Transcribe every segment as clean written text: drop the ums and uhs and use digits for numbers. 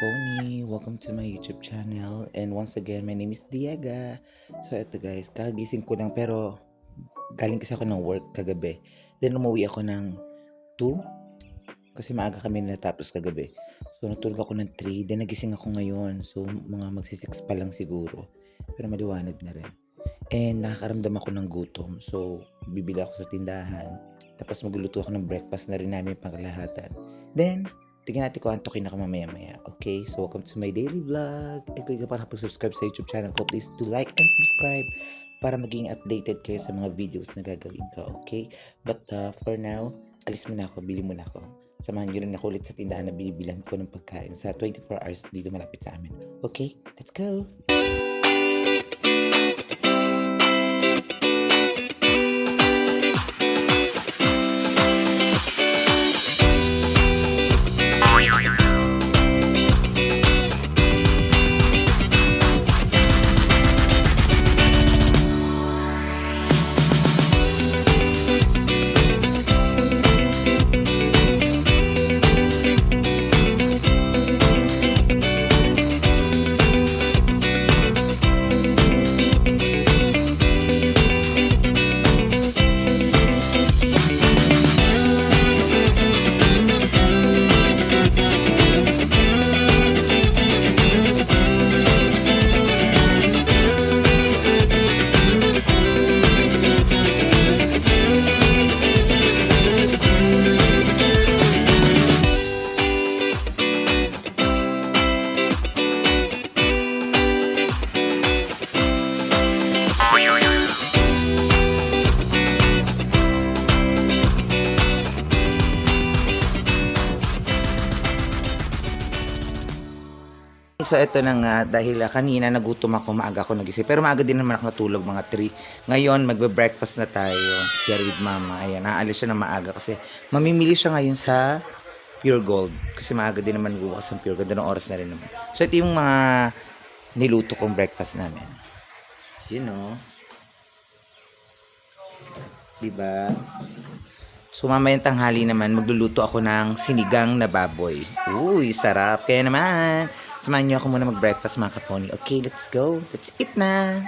Pony, welcome to my YouTube channel. And once again, my name is Diega. So ito guys, kagising ko lang pero galing kasi ako ng work kagabi. Then umuwi ako ng 2 kasi maaga kami natapos kagabi. So natulog ako ng 3, then nagising ako ngayon. So mga magsi-6 pa lang siguro. Pero maliwanag na rin. And nakakaramdam ako ng gutom. So bibili ako sa tindahan. Tapos magluluto ako ng breakfast na rin namin pangkalahatan. Then tignan natin kung antokin ako mamaya-maya. Okay, so welcome to my daily vlog. And kung hindi ka pa nakapag-subscribe sa YouTube channel ko, please do like and subscribe para maging updated kayo sa mga videos na gagawin ko. Okay? But for now, alis muna ako, bili muna ako. Samahan nyo rin ako ulit sa tindahan na binibilan ko ng pagkain sa 24 hours dito malapit sa amin. Okay, let's go! So eto na nga, dahil kanina nagutom ako, maaga ako nagising. Pero maaga din naman ako natulog, mga 3. Ngayon, magbe-breakfast na tayo. Share with mama. Ayan, naalis siya na maaga kasi mamimili siya ngayon sa Pure Gold. Kasi maaga din naman bukas ang Pure Gold. Anong oras na rin naman. So ito yung mga niluto kong breakfast namin. You know. Diba? So mamayang tanghali naman, magluluto ako ng sinigang na baboy. Uy, sarap. Kaya naman, samahan niyo ako muna mag-breakfast mga kaponi. Okay, let's go. Let's eat na.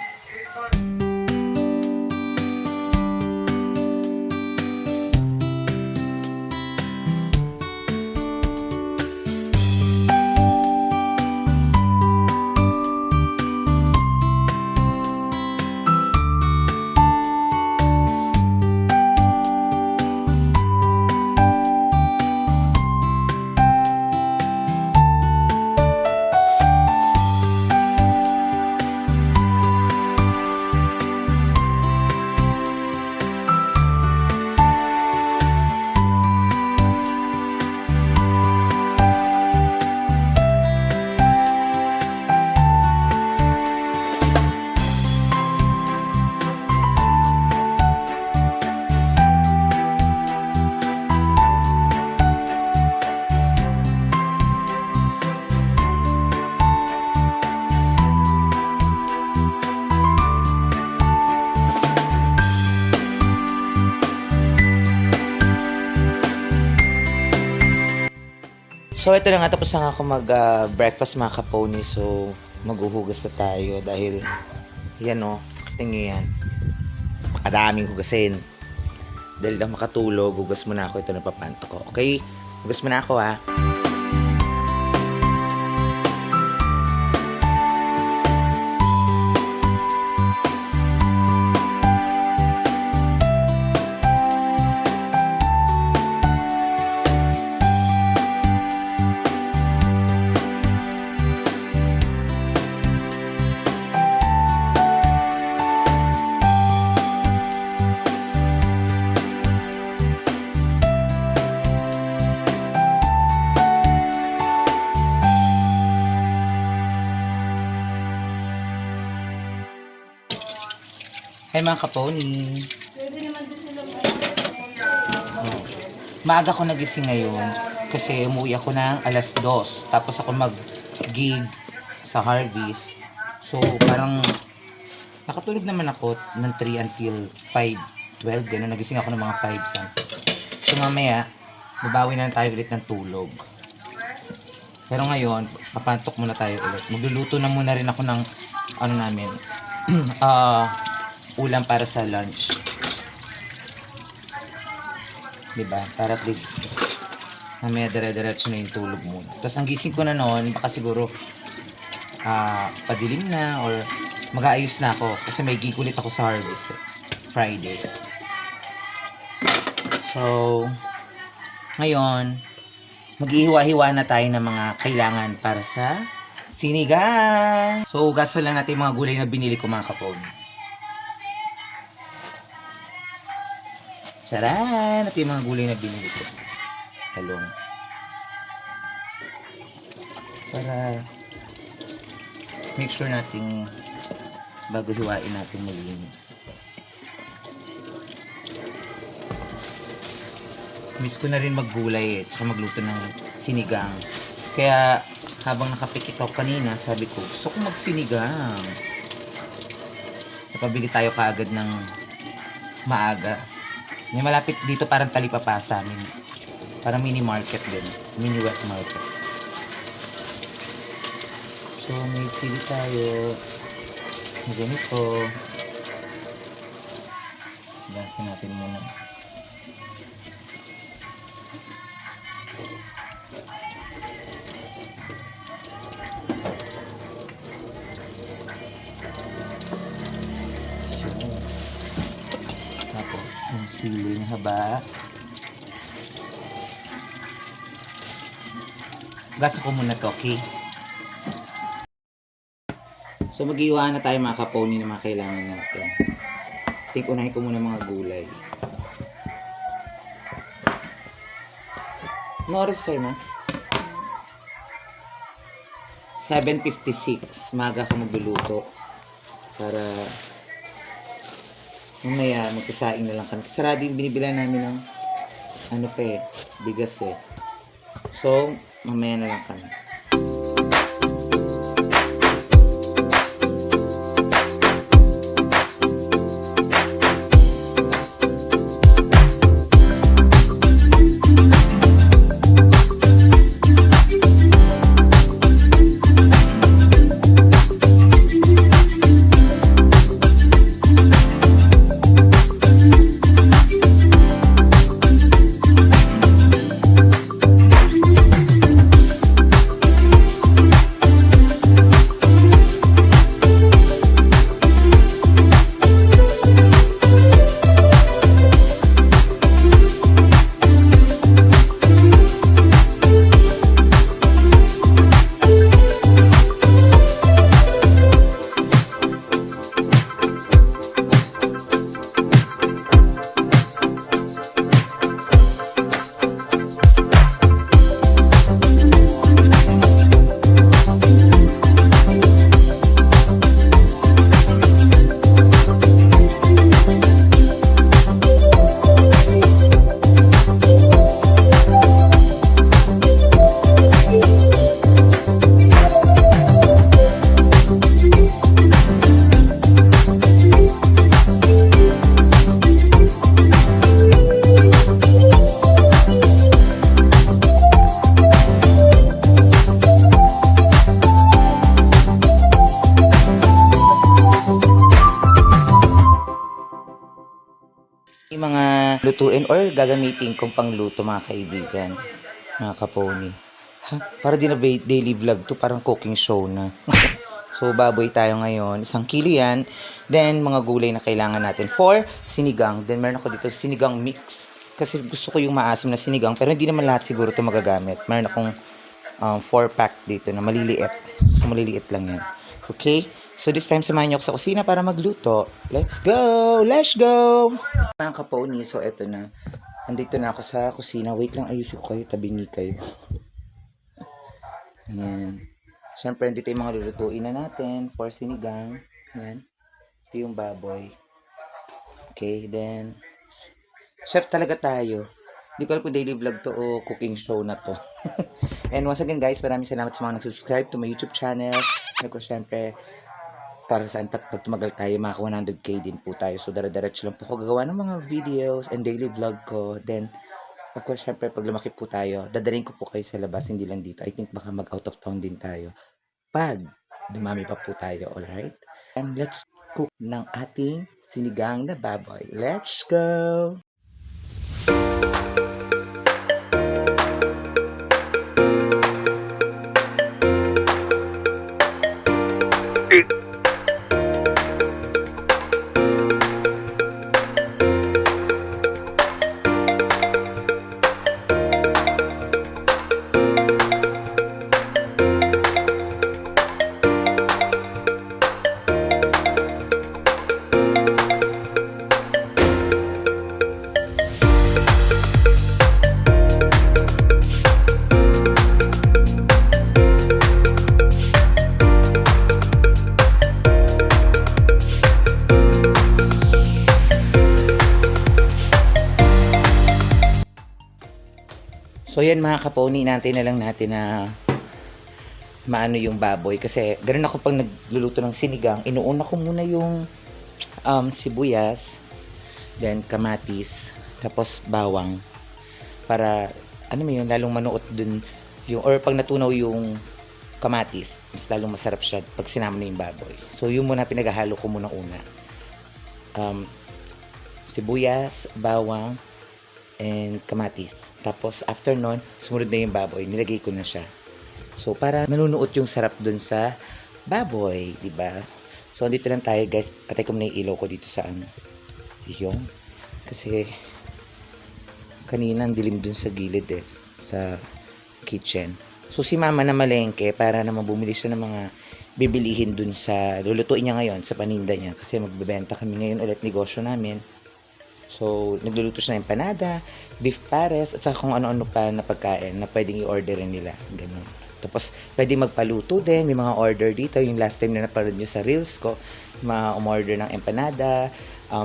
So ito na nga, tapos na nga ako mag-breakfast mga kaponi. So maghuhugas na tayo dahil yan o, kita nyo yan. Makadaming hugasin. Dahil lang makatulog, hugas muna ako. Ito napapanto ko. Okay, hugas muna ako ha. Hey mga kaponi. Maaga ko nagising ngayon kasi umuwi ako ng alas 2. Tapos ako mag-gig sa Harvey's. So parang nakatulog naman ako ng 3 until 5:12. Gano'n, nagising ako ng mga 5 something. So mamaya, babawi na lang tayo ulit ng tulog. Pero ngayon, papantok muna tayo ulit. Magluluto na muna rin ako ng ano namin, ulam para sa lunch. Diba? Para at least mamaya dire-diretso na yung tulog muna. Tapos ang gising ko na noon, baka siguro padilim na or mag-aayos na ako kasi may gig ulit ako sa Harvest Friday. So, ngayon, mag-ihiwa-hiwa na tayo ng mga kailangan para sa sinigang. So, hugasan lang natin yung mga gulay na binili ko mga kapon. Charan! Ito yung mga gulay na binili ko. Talong. Para make sure natin bago hiwain natin malinis. Miss ko na rin maggulay tsaka magluto ng sinigang. Kaya habang nakapikit ako kanina, sabi ko, gusto ko magsinigang. Napabili tayo kaagad ng maaga. May malapit dito parang talipapa sa amin. Parang mini market din. Mini wet market. So, may sili tayo. May ganito. Gasin natin muna. Tapos, yung sili na haba. Gasa ko muna to, okay? So, mag-iwan na tayo mga kaponi na mga kailangan natin. Think, unahin ko muna mga gulay. Ano oras tayo, ma? 7:56. Maga ako magluluto. Para mamaya magkasaing na lang kami. Sarado yung binibilan namin ng ano pa eh, bigas eh. So, mamaya na lang kami. Yung mga lutuin or gagamitin kong pangluto mga kaibigan, mga kaponi. Ha? Para din na daily vlog to, parang cooking show na. So, baboy tayo ngayon. 1 kilo yan. Then, mga gulay na kailangan natin for sinigang. Then, meron ako dito sinigang mix. Kasi gusto ko yung maasim na sinigang. Pero hindi naman lahat siguro ito magagamit. Meron akong 4-pack dito na maliliit. So, maliliit lang yan. Okay? So, this time, samahan niyo ako sa kusina para magluto. Let's go! Let's go! Mga kaponi, so eto na. Andito na ako sa kusina. Wait lang, ayusin ko kayo. Tabingi kayo. Ayan. Siyempre, dito yung mga lulutuin na natin for sinigang. Ayan. Ito yung baboy. Okay, then, chef talaga tayo. Hindi ko alam kung daily vlog to o cooking show na to. And once again guys, maraming salamat sa mga nag-subscribe to my YouTube channel. Ako siyempre, para saan pag tumagal tayo, maka 100k din po tayo. So, dire-diretso lang po ako gagawa ng mga videos and daily vlog ko. Then, Of course, syempre pag lumaki po tayo, dadalhin ko po kayo sa labas, hindi lang dito. I think baka mag-out of town din tayo. Pag dumami pa po tayo, alright? And let's cook ng ating sinigang na baboy. Let's go! So yan mga kaponi, natin na lang natin na maano yung baboy. Kasi ganun ako pag nagluluto ng sinigang, inuuna ko muna yung sibuyas, then kamatis, tapos bawang. Para, ano mo yun, lalong manuot dun yung, or pag natunaw yung kamatis, mas lalong masarap siya pag sinama na yung baboy. So yun muna, pinaghahalo ko muna una. Sibuyas, bawang, and kamatis. Tapos after nun, sumunod na yung baboy, nilagay ko na siya. So para nanunuot yung sarap dun sa baboy, di ba? So andito lang tayo, guys. Patay ko muna yung ilaw ko dito sa ano. Yung kasi kanina ang dilim dun sa gilid sa kitchen. So si mama na malengke para naman bumili siya ng mga bibilihin dun sa lulutuin niya ngayon sa paninda niya kasi magbebenta kami ngayon ulit negosyo namin. So, nagluluto siya ng empanada, beef pares, at saka kung ano-ano pa na pagkain na pwedeng i-orderin nila. Ganun. Tapos, pwedeng magpaluto din. May mga order dito. Yung last time na napanood nyo sa Reels ko, umorder ng empanada,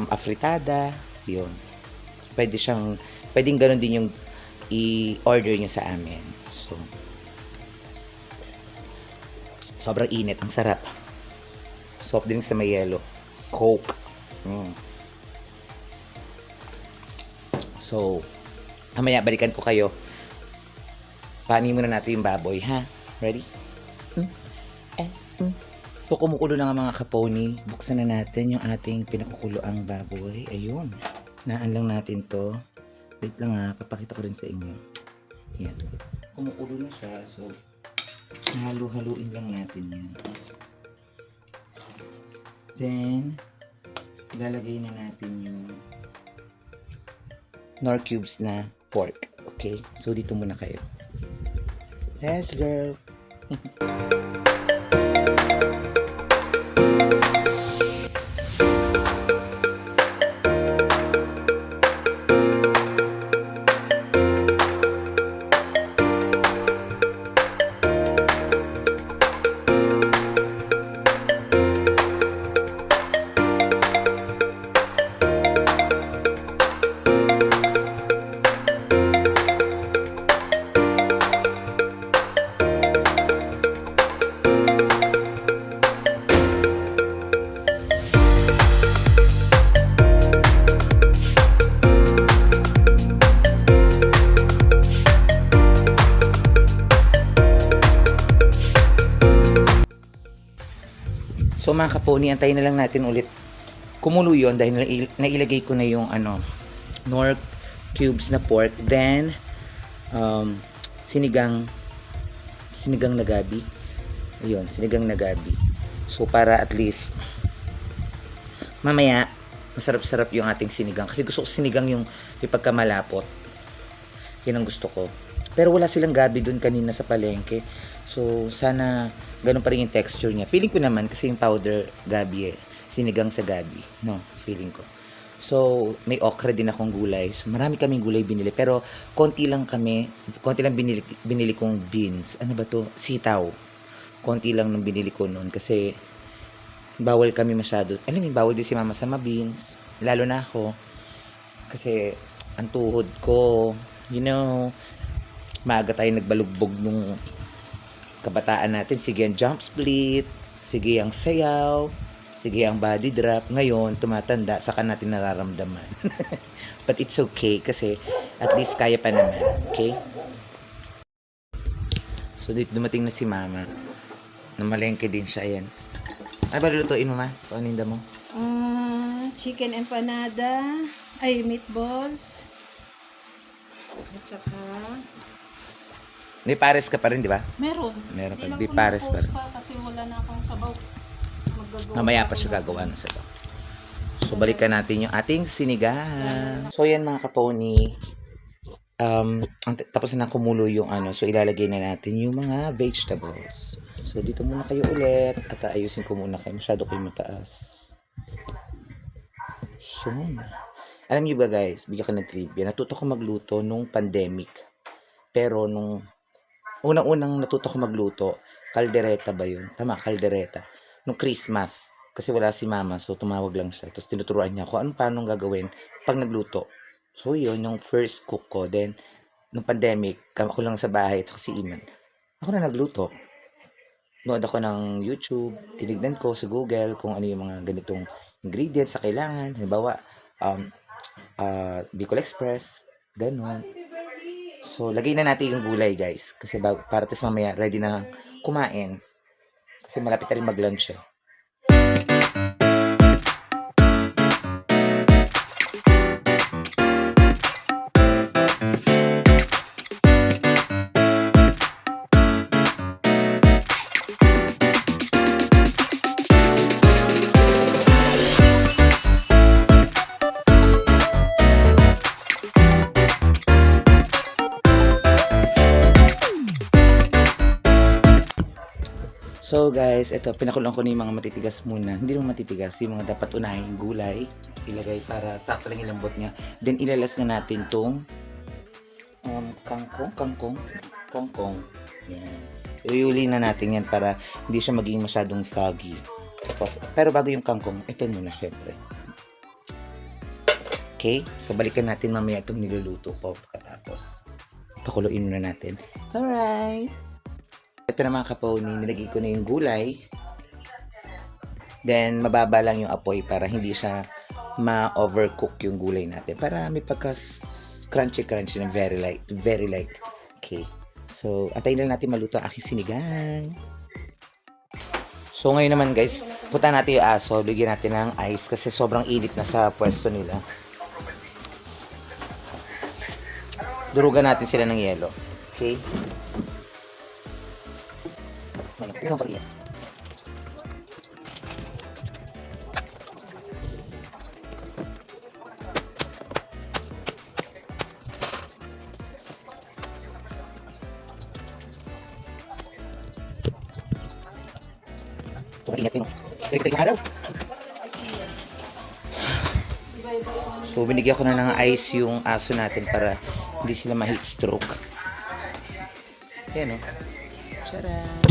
afritada, yun. Pwedeng ganun din yung i-order nyo sa amin. So, sobrang init. Ang sarap. Soft drinks na may yelo. Coke. So, mamaya balikan ko kayo. Panin muna natin yung baboy, ha? Ready? So, kumukulo na nga mga kaponi. Buksan na natin yung ating pinakukuloang baboy. Ayun. Naan lang natin to. Wait lang ha. Papakita ko rin sa inyo. Yan. Kumukulo na siya. So, halu-haluin lang natin yan. Then, ilalagay na natin yung Knorr cubes na pork. Okay? So, dito muna kayo. Let's go! So mga kaponi, antayin na lang natin ulit kumulo yun dahil nailagay ko na yung Knorr cubes na pork. Then, sinigang na gabi. Ayun, sinigang na gabi. So para at least mamaya masarap-sarap yung ating sinigang. Kasi gusto ko sinigang yung pagkamalapot. Yan ang gusto ko. Pero wala silang gabi dun kanina sa palengke. So, sana ganun pa rin yung texture niya. Feeling ko naman kasi yung powder gabi sinigang sa gabi. No, feeling ko. So, may okra din akong gulay. So, marami kaming gulay binili. Pero, konti lang binili kong beans. Ano ba to? Sitaw. Konti lang nung binili ko noon. Kasi, bawal kami masyado. Alam mo, bawal din si mama sa beans. Lalo na ako. Kasi, ang tuhod ko, maaga tayo nagbalugbog nung kabataan natin. Sige ang jump split, sige ang sayaw, Sige, ang body drop. Ngayon, tumatanda, saka natin nararamdaman. But it's okay kasi at least kaya pa naman. Okay? So, dito dumating na si mama. Namalengke din siya. Ayan. Ano ba lulutuin mo, ma? Paninda mo? Chicken empanada. Ay, meatballs. At saka... May pares ka pa rin, di ba? Meron. Meron pa. Hindi lang May ko pares pa na-post rin. pa kasi wala na akong sabaw. Maggagawa Mamaya pa ako siya ng- gagawa ng sabaw. So, balikan natin yung ating sinigang. So, yan mga kaponi. Tapos na kumulo yung ano. So, ilalagay na natin yung mga vegetables. So, dito muna kayo ulit. At ayusin ko muna kayo. Masyado kayo mataas. Yun. Alam niyo ba guys, bigyan ko ng trivia. Natuto ko magluto nung pandemic. Pero nung unang-unang natuto ko magluto, kaldereta ba yun? Tama, kaldereta. Nung Christmas. Kasi wala si mama, so tumawag lang siya. Tapos tinuturuan niya ako paano gagawin pag nagluto. So yun, yung first cook ko. Then, nung pandemic, ako lang sa bahay at saka si Iman. Ako na nagluto. Nood ako ng YouTube, tinignan ko sa Google kung ano yung mga ganitong ingredients na kailangan. Halimbawa, Bicol Express, ganun. So, lagay na natin yung gulay, guys. Kasi para tas mamaya, ready na kumain. Kasi malapit na rin mag-lunch eh. So guys, ito, pinakulang ko na yung mga matitigas muna. Hindi naman matitigas, yung mga dapat unahin gulay. Ilagay para sakto lang yung lambot niya. Then ilalas na natin tong kangkong. Yan. Iuli na natin yan para hindi siya maging masyadong soggy. Tapos, pero bago yung kangkong, ito muna syempre. Okay? So balikan natin mamaya itong niluluto ko pagkatapos. Pakuluin muna natin. Alright! Ito na mga kaponi, nilagay ko na yung gulay. Then, mababa lang yung apoy para hindi siya ma-overcook yung gulay natin. Para may pagka-crunchy na very light. Very light. Okay. So, antayin lang natin maluto ang aking sinigang. So, ngayon naman guys, punta natin yung aso. Bigyan natin ng ice kasi sobrang init na sa pwesto nila. Durugan natin sila ng yelo. Okay? Ito ang pag-iyan. So, mag-ingat yung trik-trik ng araw. So, binigyan ko na ng ice yung aso natin para hindi sila ma-heat stroke. Ayan o. Tcharam!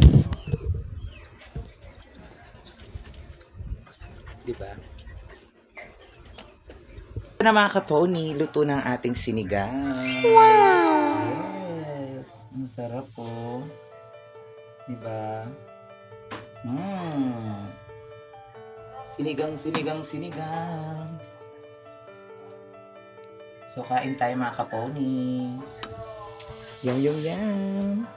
Diba? Ito na mga kaponi, luto ng ating sinigang. Wow! Yes! Ang sarap po. Diba? Sinigang. So, kain tayo mga kaponi. Yum.